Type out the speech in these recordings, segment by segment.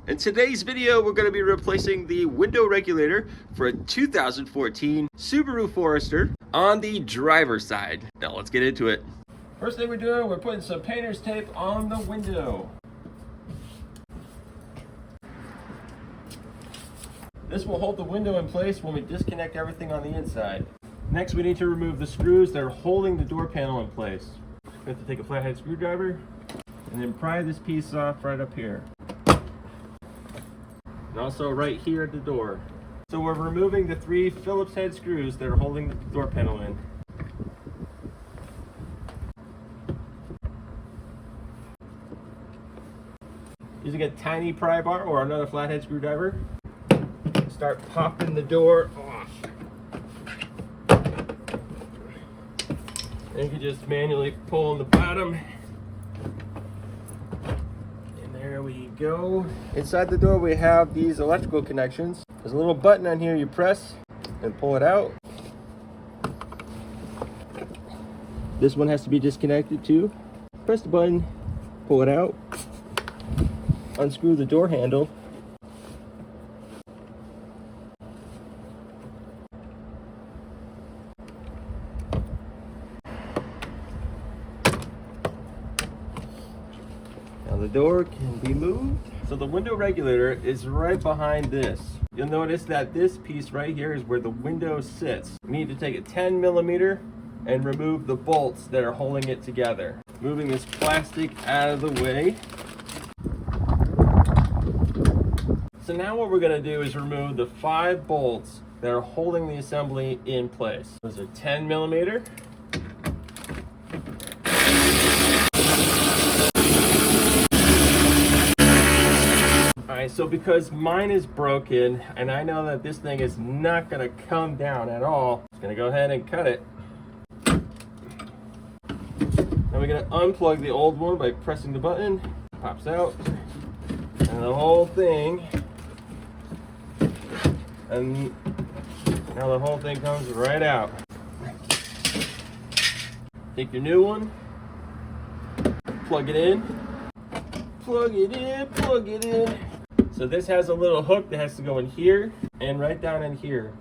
In today's video, we're going to be replacing the window regulator for a 2014 Subaru Forrester on the driver's side. Now let's get into it. First thing we're doing, we're putting some painter's tape on the window. This will hold the window in place when we disconnect everything on the inside. Next, we need to remove the screws that are holding the door panel in place. We have to take a flathead screwdriver and then pry this piece off right up here. And also right here at the door. So we're removing the 3 Phillips head screws that are holding the door panel in. Using a tiny pry bar or another flathead screwdriver, start popping the door off. And you can just manually pull on the bottom. There we go. Inside the door we have these electrical connections. There's a little button on here you press and pull it out. This one has to be disconnected too. Press the button, pull it out, unscrew the door handle. Now the door can be moved. So the window regulator is right behind this. You'll notice that this piece right here is where the window sits. We need to take a 10mm and remove the bolts that are holding it together. Moving this plastic out of the way. So now what we're going to do is remove the 5 bolts that are holding the assembly in place. Those are 10mm. Alright, so because mine is broken and I know that this thing is not going to come down at all, I'm just going to go ahead and cut it. Then we're going to unplug the old one by pressing the button. Pops out. And the whole thing, and now the whole thing comes right out. Take your new one, plug it in, plug it in, plug it in. So this has a little hook that has to go in here and right down in here.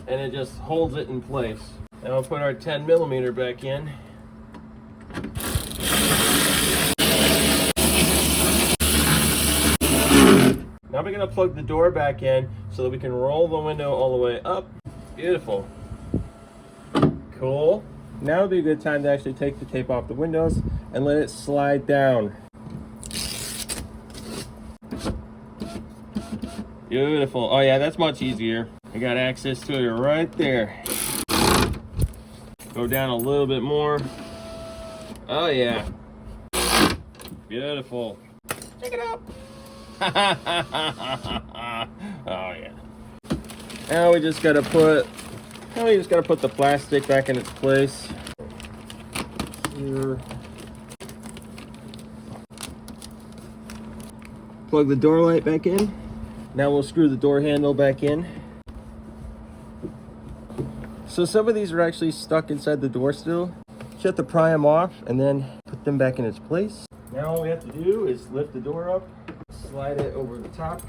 And it just holds it in place. Now we'll put our 10mm back in. Now we're going to plug the door back in so that we can roll the window all the way up. Beautiful. Cool. Now would be a good time to actually take the tape off the windows and let it slide down. Beautiful. Oh yeah, that's much easier. I got access to it right there. Go down a little bit more. Oh yeah. Beautiful. Check it out. Oh yeah. Now we just gotta put the plastic back in its place. Here. Plug the door light back in. Now we'll screw the door handle back in. So some of these are actually stuck inside the door still. You have to pry them off and then put them back in its place. Now all we have to do is lift the door up, slide it over the top.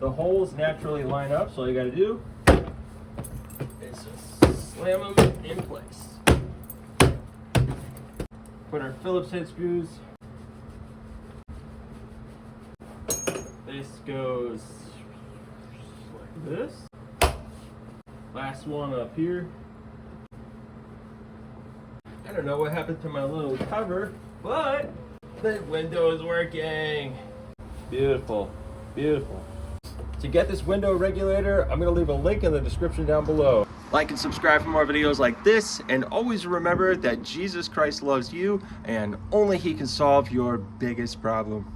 The holes naturally line up, so all you gotta do is just slam them in place. Put our Phillips head screws. This goes like this. Last one up here. I don't know what happened to my little cover, but the window is working. Beautiful, beautiful. To get this window regulator, I'm going to leave a link in the description down below. Like and subscribe for more videos like this, and always remember that Jesus Christ loves you and only He can solve your biggest problem.